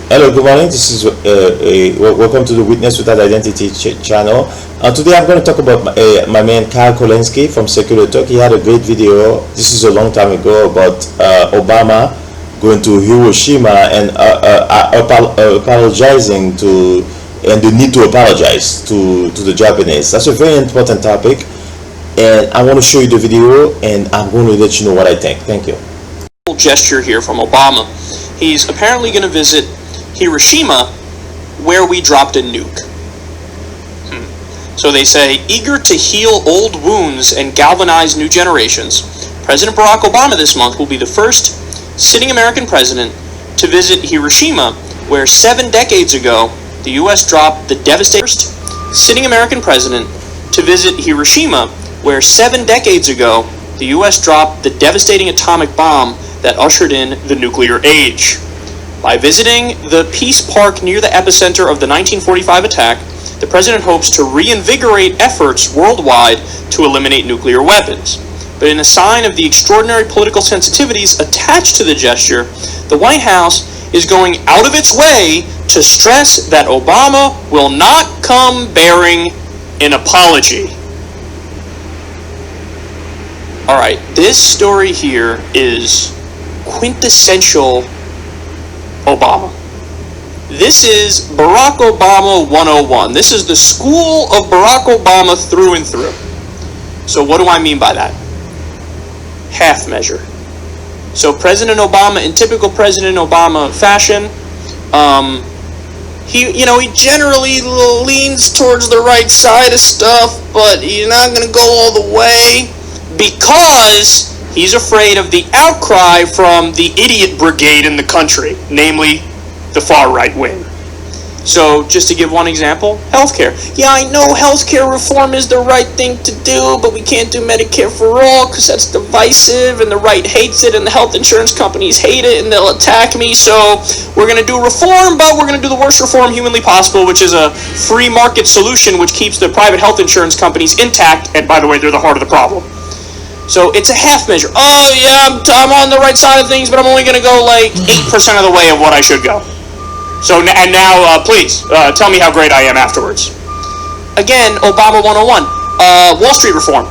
Hello, good morning. This is welcome to the Witness Without Identity channel. Today I'm going to talk about my man Kyle Kulinski from Secular Talk. He had a great video. This is a long time ago about Obama going to Hiroshima and apologizing to, and the need to apologize to the Japanese. That's a very important topic, and I want to show you the video, and I'm going to let you know what I think. Thank you. Gesture here from Obama. He's apparently going to visit Hiroshima, where we dropped a nuke. So they say, eager to heal old wounds and galvanize new generations, President Barack Obama this month will be the first sitting American president to visit Hiroshima, where 7 decades ago the U.S. dropped the devastating sitting American president to visit Hiroshima, where 7 decades ago the U.S. dropped the devastating atomic bomb that ushered in the nuclear age. By visiting the Peace Park near the epicenter of the 1945 attack, the president hopes to reinvigorate efforts worldwide to eliminate nuclear weapons. But in a sign of the extraordinary political sensitivities attached to the gesture, the White House is going out of its way to stress that Obama will not come bearing an apology. Alright, this story here is quintessential Obama. This is Barack Obama 101. This is the school of Barack Obama through and through. So what do I mean by that? Half measure. So President Obama, in typical President Obama fashion, he generally leans towards the right side of stuff, but he's not going to go all the way because he's afraid of the outcry from the idiot brigade in the country, namely the far right wing. So, just to give one example, healthcare. Yeah, I know healthcare reform is the right thing to do, but we can't do Medicare for all because that's divisive, and the right hates it, and the health insurance companies hate it, and they'll attack me, so we're going to do reform, but we're going to do the worst reform humanly possible, which is a free market solution which keeps the private health insurance companies intact, and by the way, they're the heart of the problem. So it's a half measure. Oh yeah, I'm on the right side of things, but I'm only going to go like 8% of the way of what I should go. So, and now, please, tell me how great I am afterwards. Again, Obama 101. Wall Street reform.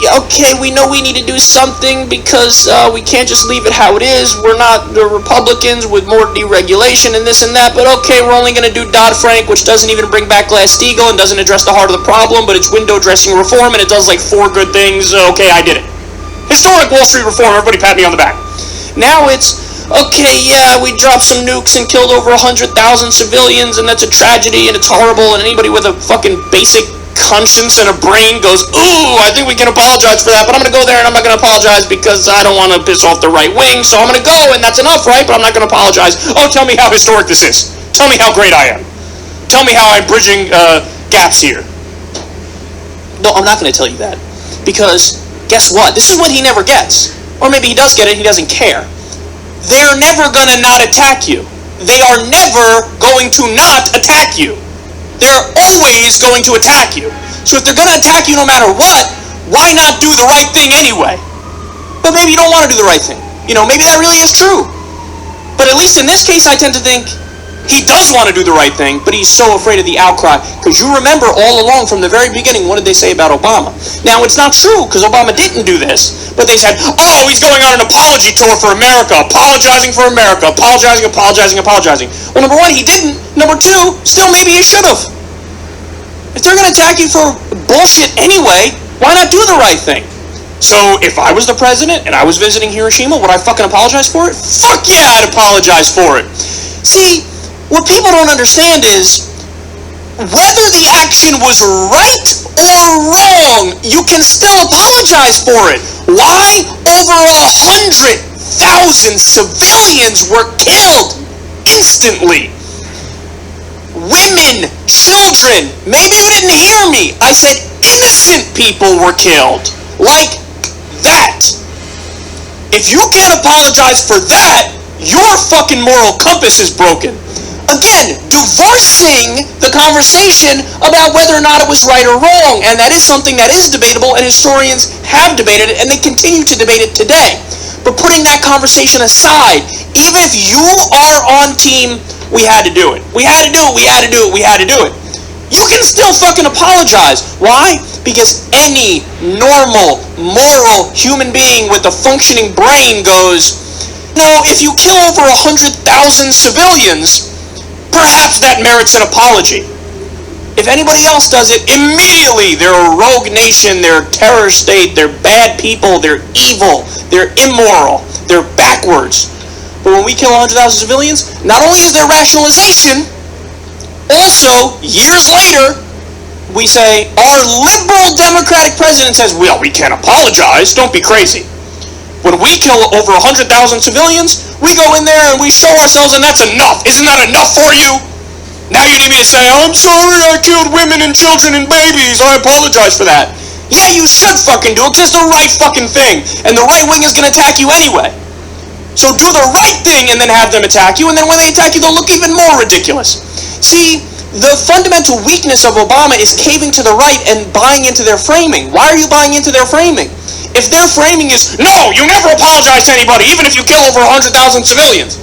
Yeah, okay, we know we need to do something because we can't just leave it how it is. We're not the Republicans with more deregulation and this and that, but okay, we're only going to do Dodd-Frank, which doesn't even bring back Glass-Steagall and doesn't address the heart of the problem, but it's window dressing reform and it does like 4 good things. Okay, I did it. Historic Wall Street reform, everybody pat me on the back. Now it's, okay, yeah, we dropped some nukes and killed over 100,000 civilians, and that's a tragedy, and it's horrible, and anybody with a fucking basic conscience and a brain goes, ooh, I think we can apologize for that, but I'm going to go there and I'm not going to apologize because I don't want to piss off the right wing, so I'm going to go, and that's enough, right? But I'm not going to apologize. Oh, tell me how historic this is. Tell me how great I am. Tell me how I'm bridging gaps here. No, I'm not going to tell you that, because guess what? This is what he never gets. Or maybe he does get it, he doesn't care. They're never going to not attack you. They are never going to not attack you. They're always going to attack you. So if they're going to attack you no matter what, why not do the right thing anyway? But maybe you don't want to do the right thing. You know, maybe that really is true. But at least in this case, I tend to think he does want to do the right thing, but he's so afraid of the outcry. Because you remember all along from the very beginning, what did they say about Obama? Now, it's not true, because Obama didn't do this. But they said, oh, he's going on an apology tour for America, apologizing for America, apologizing. Well, number one, he didn't. Number two, still maybe he should have. If they're going to attack you for bullshit anyway, why not do the right thing? So, if I was the president and I was visiting Hiroshima, would I fucking apologize for it? Fuck yeah, I'd apologize for it. See, what people don't understand is, whether the action was right or wrong, you can still apologize for it. Why? Over 100,000 civilians were killed instantly. Women, children, maybe you didn't hear me. I said innocent people were killed. Like that. If you can't apologize for that, your fucking moral compass is broken. Again, divorcing the conversation about whether or not it was right or wrong, and that is something that is debatable, and historians have debated it, and they continue to debate it today. But putting that conversation aside, even if you are on team we had to do it. We had to do it, we had to do it, we had to do it. You can still fucking apologize. Why? Because any normal, moral human being with a functioning brain goes, no, if you kill over 100,000 civilians, perhaps that merits an apology. If anybody else does it, immediately they're a rogue nation, they're a terror state, they're bad people, they're evil, they're immoral, they're backwards. But when we kill 100,000 civilians, not only is there rationalization, also, years later, we say, our liberal democratic president says, well, we can't apologize, don't be crazy. When we kill over 100,000 civilians, we go in there and we show ourselves and that's enough. Isn't that enough for you? Now you need me to say, I'm sorry I killed women and children and babies, I apologize for that. Yeah, you should fucking do it because it's the right fucking thing. And the right wing is going to attack you anyway. So do the right thing and then have them attack you, and then when they attack you, they'll look even more ridiculous. See, the fundamental weakness of Obama is caving to the right and buying into their framing. Why are you buying into their framing? If their framing is, no, you never apologize to anybody, even if you kill over 100,000 civilians,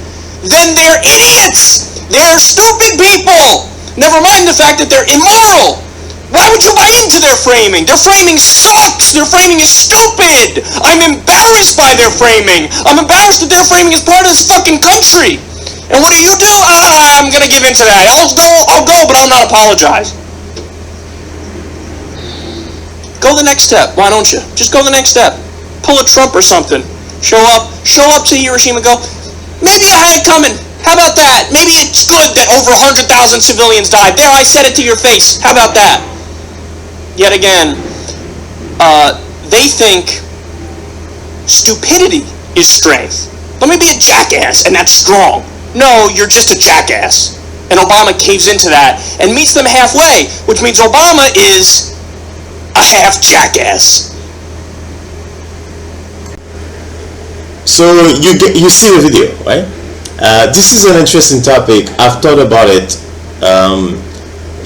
then they're idiots. They're stupid people. Never mind the fact that they're immoral. Why would you buy into their framing? Their framing sucks. Their framing is stupid. I'm embarrassed by their framing. I'm embarrassed that their framing is part of this fucking country. And what do? I'm going to give in to that. I'll go, but I'll not apologize. Go the next step. Why don't you? Just go the next step. Pull a Trump or something. Show up to Hiroshima and go, maybe I had it coming. How about that? Maybe it's good that over 100,000 civilians died. There, I said it to your face. How about that? Yet again, they think stupidity is strength. Let me be a jackass, and that's strong. No, you're just a jackass. And Obama caves into that and meets them halfway, which means Obama is a half jackass. So you see the video, right? This is an interesting topic. I've thought about it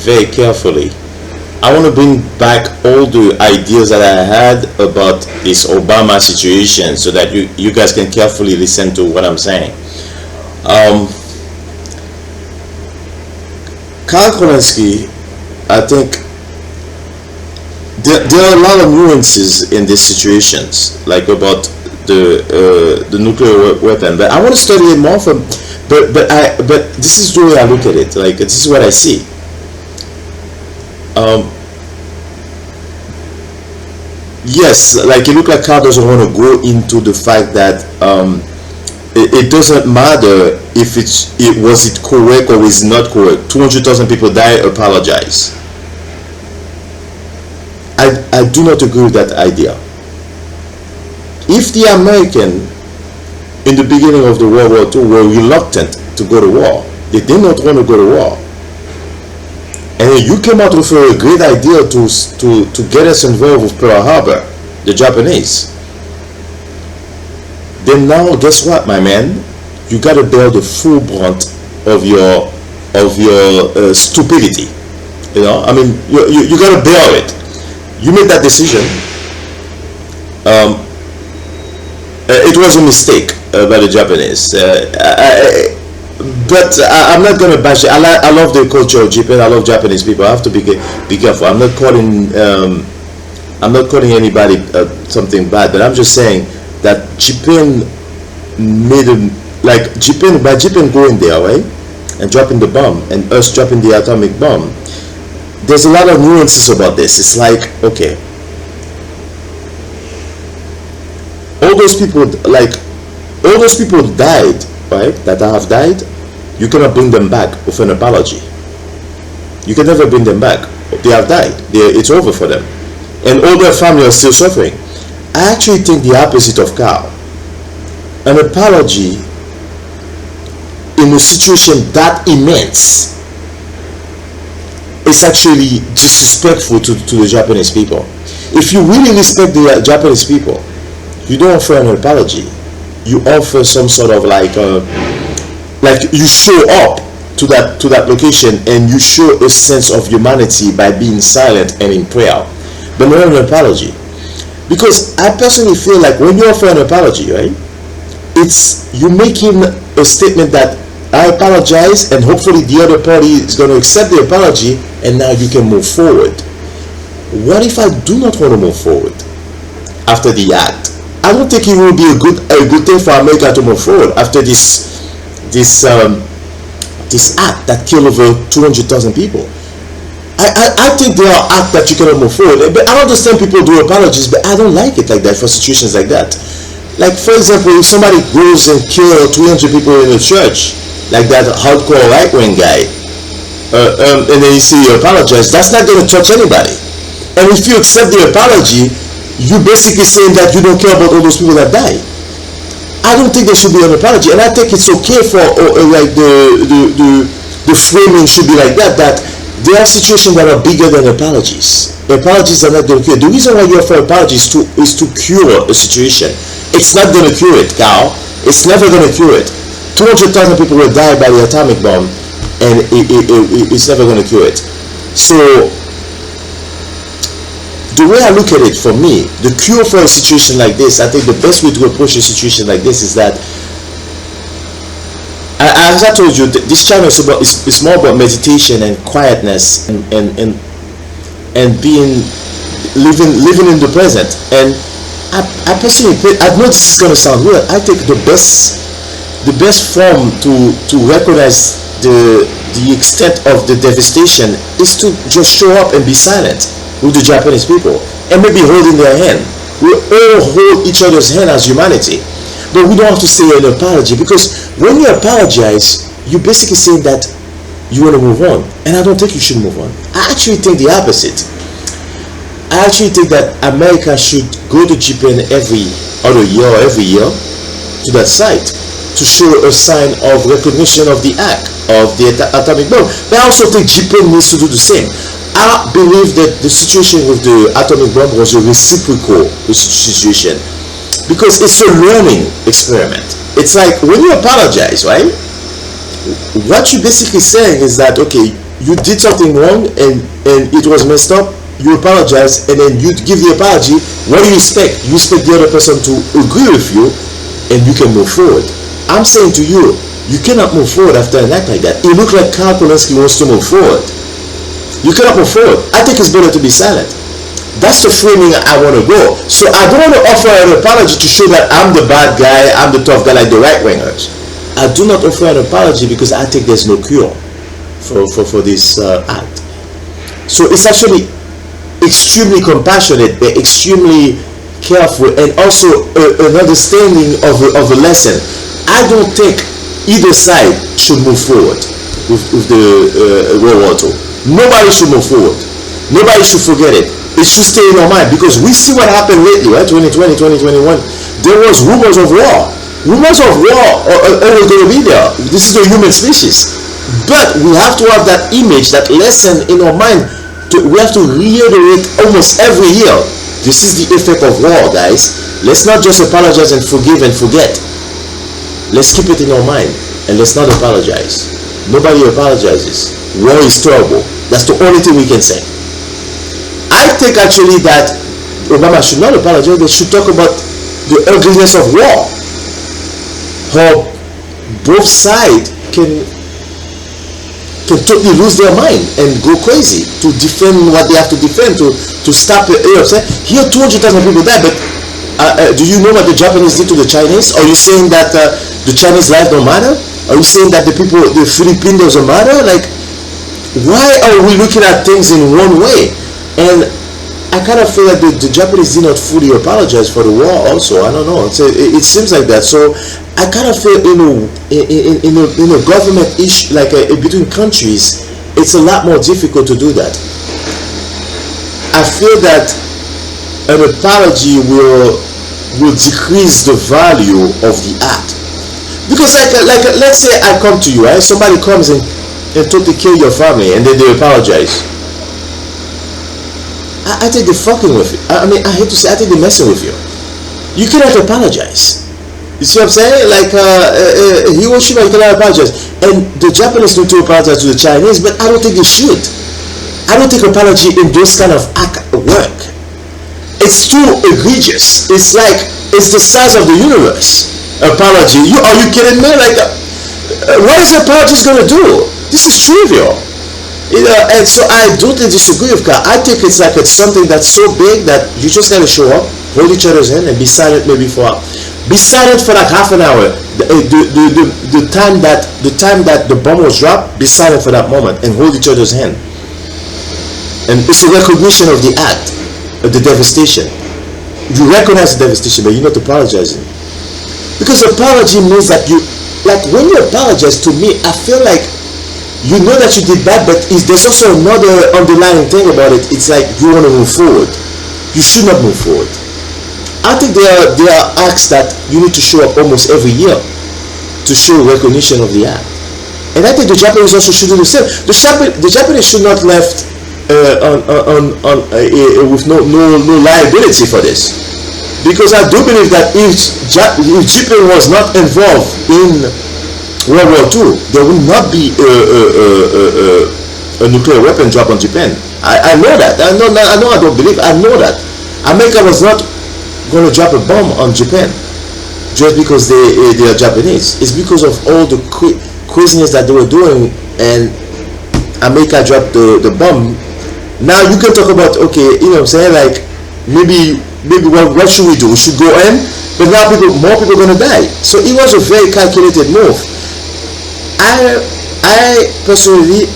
very carefully. I want to bring back all the ideas that I had about this Obama situation so that you guys can carefully listen to what I'm saying. Kyle Kulinski, I think there are a lot of nuances in these situations, like about the nuclear weapon, but I want to study it more from. But this is the way I look at it. Like, this is what I see. Yes, like it looks like Kyle doesn't want to go into the fact that it doesn't matter if was it correct or is not correct. 200,000 people die, apologize. I do not agree with that idea. If the American in the beginning of the World War II were reluctant to go to war, they did not want to go to war, and you came out with a great idea to get us involved with Pearl Harbor, the Japanese, then now guess what, my man? You got to bear the full brunt of your stupidity. You know, I mean, you got to bear it. You made that decision. It was a mistake by the Japanese. But I'm not gonna bash it. I love the culture of Japan. I love Japanese people. I have to be careful. I'm not calling anybody something bad, but I'm just saying that Japan made by Japan going there, right, and dropping the bomb, and us dropping the atomic bomb. There's a lot of nuances about this. It's like, okay, all those people died, right, that have died. You cannot bring them back with an apology. You can never bring them back. They have died. It's over for them, and all their family are still suffering. I actually think the opposite of Kyle. An apology in a situation that immense is actually disrespectful to the Japanese people. If you really respect the Japanese people, you don't offer an apology. You offer some sort of like you show up to that location and you show a sense of humanity by being silent and in prayer, but not an apology. Because I personally feel like when you offer an apology, right, it's you making a statement that I apologize, and hopefully the other party is going to accept the apology, and now you can move forward. What if I do not want to move forward after the act? I don't think it will be a good thing for America to move forward after this act that killed over 200,000 people. I think there are acts that you cannot move forward, but I understand people do apologies, but I don't like it like that for situations like that. Like, for example, if somebody goes and kills 300 people in a church, like that hardcore right-wing guy, and then you say you apologize, that's not going to touch anybody. And if you accept the apology, you're basically saying that you don't care about all those people that die. I don't think there should be an apology, and I think it's okay for like the framing should be like that. That there are situations that are bigger than apologies. Apologies are not going to cure. The reason why you offer apologies is to cure a situation. It's not going to cure it, Kyle. It's never going to cure it. 200,000 people will die by the atomic bomb, and it's never going to cure it. So the way I look at it, for me, the cure for a situation like this, I think the best way to approach a situation like this is that, as I told you, this channel is more about meditation and quietness and being living in the present. And I personally, I know this is gonna sound weird. I think the best form to recognize the extent of the devastation is to just show up and be silent with the Japanese people, and maybe holding their hand. We all hold each other's hand as humanity, but we don't have to say an apology, because when you apologize, you're basically saying that you want to move on, and I don't think you should move on. I actually think the opposite. I actually think that America should go to Japan every other year or every year to that site to show a sign of recognition of the act of the atomic bomb. But I also think Japan needs to do the same. I believe that the situation with the atomic bomb was a reciprocal situation, because it's a learning experiment. It's like when you apologize, right? What you're basically saying is that, okay, you did something wrong and it was messed up, you apologize, and then you give the apology. What do you expect? You expect the other person to agree with you, and you can move forward. I'm saying to you, you cannot move forward after an act like that. It looks like Kyle Kulinski wants to move forward. You cannot move forward. I think it's better to be silent. That's the framing I want to go. So I don't want to offer an apology to show that I'm the bad guy, I'm the tough guy like the right-wingers. I do not offer an apology because I think there's no cure for this act. So it's actually extremely compassionate, but extremely careful, and also an understanding of a lesson. I don't think either side should move forward with the World War II. Nobody should move forward. Nobody should forget it. It should stay in our mind, because we see what happened lately, right? 2020, 2021. There was rumors of war. Rumors of war are always going to be there. This is the human species. But we have to have that image, that lesson in our mind. We have to reiterate almost every year. This is the effect of war, guys. Let's not just apologize and forgive and forget. Let's keep it in our mind, and let's not apologize. Nobody apologizes. War is terrible. That's the only thing we can say. I think actually that Obama should not apologize. They should talk about the ugliness of war. How both sides can totally lose their mind and go crazy to defend what they have to defend, to stop it. Here 200,000 people died, but do you know what the Japanese did to the Chinese? Are you saying that the Chinese life don't matter? Are you saying that the Filipinos don't matter? Like, why are we looking at things in one way? And I kind of feel like the Japanese did not fully apologize for the war also. I don't know. It seems like that. So I kind of feel, in a government issue, like between countries, it's a lot more difficult to do that. I feel that an apology will decrease the value of the act. Because like let's say I come to you, right? Somebody comes and totally kill your family, and then they apologize. I think they're fucking with you. I mean, I hate to say, I think they're messing with you. You cannot apologize. You see what I'm saying? Like Hiroshima, you cannot apologize. And the Japanese need to apologize to the Chinese, but I don't think they should. I don't think apology in those kind of act work. It's too egregious. It's like, it's the size of the universe. Apology. Are you kidding me? Like, What is apologists going to do? This is trivial. And so I totally disagree with Kyle. I think it's like it's something that's so big that you just gotta show up, hold each other's hand, and be silent maybe be silent for like half an hour. The time that the bomb was dropped, be silent for that moment and hold each other's hand. And it's a recognition of the act, of the devastation. You recognize the devastation, but you're not apologizing. Because apology means that like when you apologize to me, I feel like you know that you did bad, but there's also another underlying thing about it. It's like you want to move forward. You should not move forward. I think there are acts that you need to show up almost every year to show recognition of the act. And I think the Japanese also should do the same. The Japanese should not left with no liability for this, because I do believe that if Japan was not involved in World War II, there will not be a nuclear weapon drop on Japan. I know that. I don't believe. I know that America was not going to drop a bomb on Japan just because they are Japanese. It's because of all the craziness that they were doing, and America dropped the bomb. Now you can talk about, okay, you know what I'm saying, like maybe what should we do? We should go in, but now more people are going to die. So it was a very calculated move. I personally,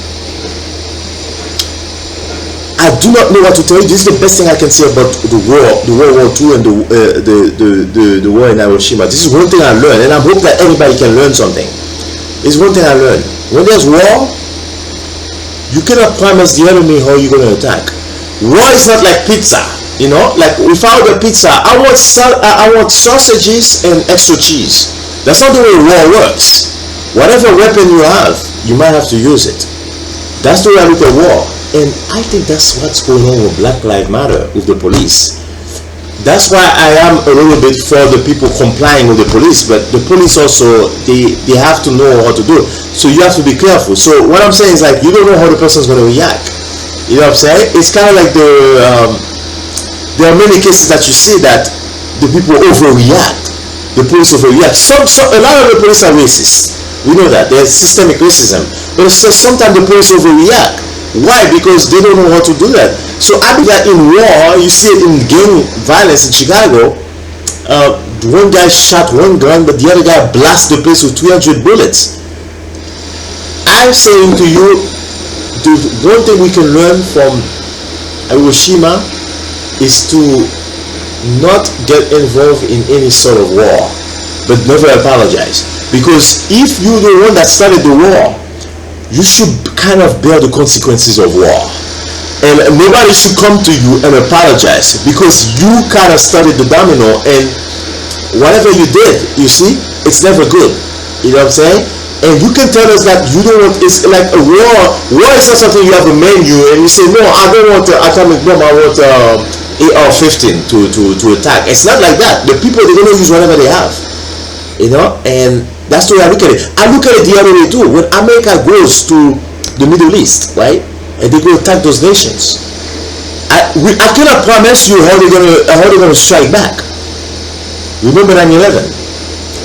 I do not know what to tell you. This is the best thing I can say about the World War II and the war in Hiroshima. This is one thing I learned, and I hope that everybody can learn something. It's one thing I learned. When there's war, you cannot promise the enemy how you're going to attack. War is not like pizza, you know. Like if I order pizza, I want sausages and extra cheese. That's not the way war works. Whatever weapon you have, you might have to use it. That's the way I look at war. And I think that's what's going on with Black Lives Matter, with the police. That's why I am a little bit for the people complying with the police, but the police also, they have to know how to do it. So you have to be careful. So what I'm saying is, like, you don't know how the person's going to react. You know what I'm saying? It's kind of like there are many cases that you see that the people overreact. The police overreact. A lot of the police are racist. We know that. There's systemic racism. But sometimes the police overreact. Why? Because they don't know how to do that. So I believe that in war, you see it in gang violence in Chicago. One guy shot one gun, but the other guy blasted the place with 300 bullets. I'm saying to you, the one thing we can learn from Hiroshima is to not get involved in any sort of war, but never apologize. Because if you're the one that started the war, you should kind of bear the consequences of war. And nobody should come to you and apologize, because you kind of started the domino, and whatever you did, you see, it's never good. You know what I'm saying? And you can tell us that you don't want, it's like a war. War is not something you have a menu and you say, no, I don't want an atomic bomb, I want AR-15 to attack. It's not like that. The people, they're going to use whatever they have. You know, and that's the way I look at it. I look at it the other way too. When America goes to the Middle East, right, and they go attack those nations, I cannot promise you how they're gonna strike back. Remember 9/11.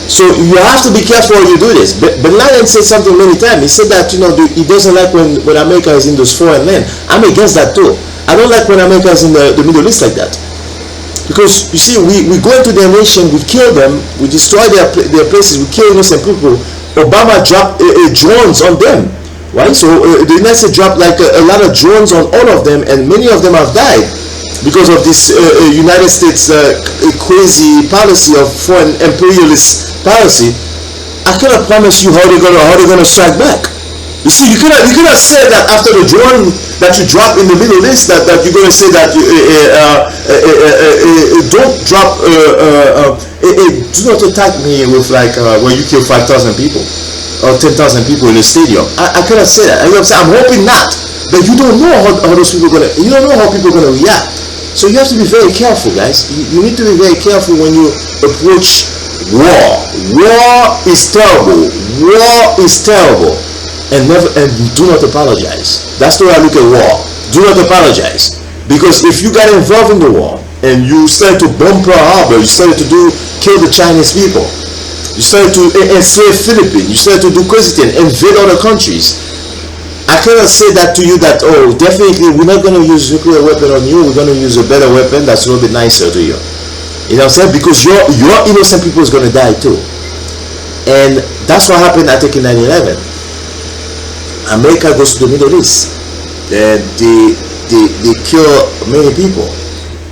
So you have to be careful when you do this. Bin Laden said something many times. He said that, you know, he doesn't like when America is in those foreign land. I'm against that too. I don't like when America is in the Middle East like that. Because you see, we go into their nation, we kill them, we destroy their places, we kill innocent people. Obama dropped drones on them, right? So the United States dropped like a lot of drones on all of them, and many of them have died because of this United States crazy policy of foreign imperialist policy. I cannot promise you how they're gonna strike back. You see, you cannot say that after the drone that you drop in the Middle East that you're going to say that don't drop, do not attack me with like when you kill 5,000 people or 10,000 people in a stadium. I cannot say that. I'm hoping not, but you don't know how those people you don't know how people are going to react. So you have to be very careful, guys. You need to be very careful when you approach war. War is terrible. War is terrible. And do not apologize. That's the way I look at war. Do not apologize. Because if you got involved in the war and you started to bomb Pearl Harbor, you started to kill the Chinese people, You started to enslave Philippines. You started to do crazy things, invade other countries. I cannot say that to you that, oh, definitely we're not going to use nuclear weapon on you. We're going to use a better weapon that's a little bit nicer to you. You know what I'm saying? Because your innocent people is going to die too. And that's what happened, I think, in 9/11. America goes to the Middle East. And they kill many people.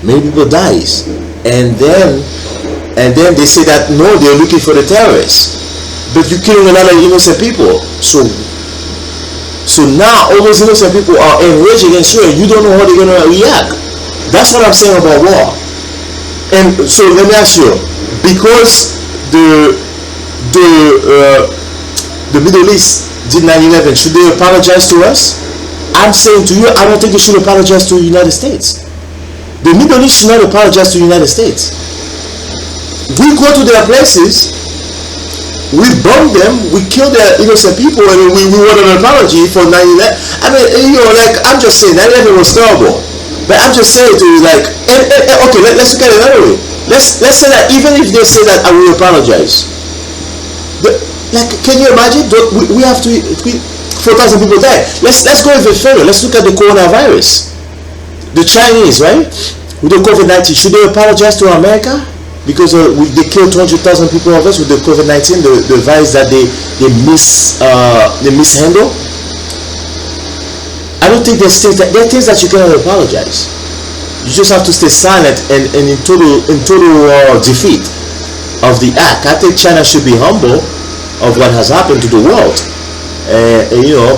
Many people dies. And then they say that, no, they're looking for the terrorists. But you're killing a lot of innocent people. So now all those innocent people are enraged against you, and you don't know how they're going to react. That's what I'm saying about war. And so let me ask you, because the Middle East did 9/11, should they apologize to us? I'm saying to you, I don't think they should apologize to the United States. The Middle East should not apologize to the United States. We go to their places, we bomb them, we kill their innocent people, and we want an apology for 9/11. I mean, like, I'm just saying, 9/11 was terrible. But I'm just saying to you, like, okay, let's look at it another way. Let's say that even if they say that I will apologize, like, can you imagine? We have to, 4,000 people die. Let's go even further. Let's look at the coronavirus. The Chinese, right? With the COVID-19, should they apologize to America? Because they killed 200,000 people of us with the COVID-19, the virus that they mishandle. I don't think there are things that you cannot apologize. You just have to stay silent and in total defeat of the act. I think China should be humble of what has happened to the world.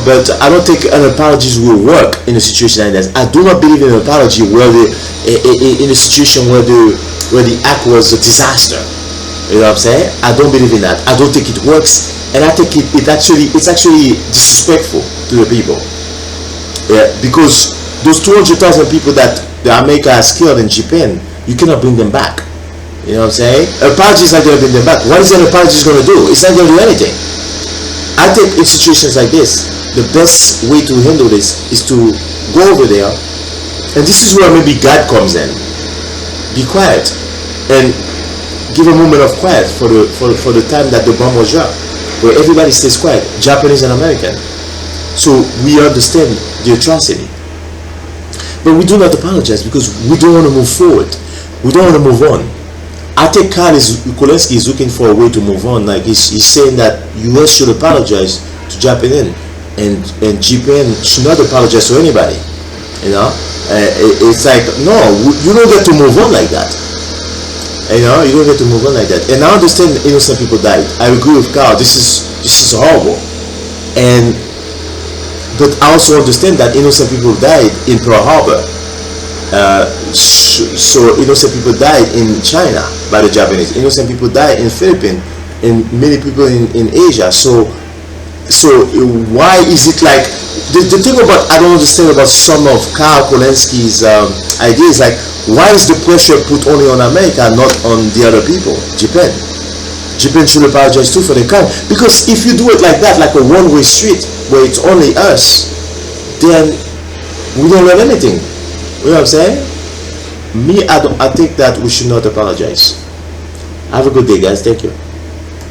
But I don't think an apology will work in a situation like that. I do not believe in an apology in a situation where the act was a disaster. You know what I'm saying? I don't believe in that. I don't think it works, and I think it's actually disrespectful to the people. Yeah, because those 200,000 people that America has killed in Japan, you cannot bring them back. You know what I'm saying? Apology is not going to bring them back. What is an apology going to do? It's not going to do anything. I think in situations like this, the best way to handle this is to go over there, and this is where maybe God comes in. Be quiet and give a moment of quiet for the time that the bomb was dropped, where everybody stays quiet, Japanese and American, so we understand the atrocity. But we do not apologize because we don't want to move forward. We don't want to move on. I think Kyle Kulinski is looking for a way to move on. Like he's saying that US should apologize to Japan, and Japan should not apologize to anybody. You know, it's like, no, you don't get to move on like that. You know, you don't get to move on like that. And I understand innocent people died. I agree with Kyle. This is horrible. But I also understand that innocent people died in Pearl Harbor. So innocent people died in China by the Japanese. Innocent people died in Philippines, and many people in Asia. So why is it like the thing about I don't understand about some of Kyle Kulinski's ideas, like, why is the pressure put only on America, not on the other people? Japan should apologize too for the crime, because if you do it like that, like a one-way street where it's only us, then we don't learn anything. You know what I'm saying? I think that we should not apologize. Have a good day, guys. Thank you.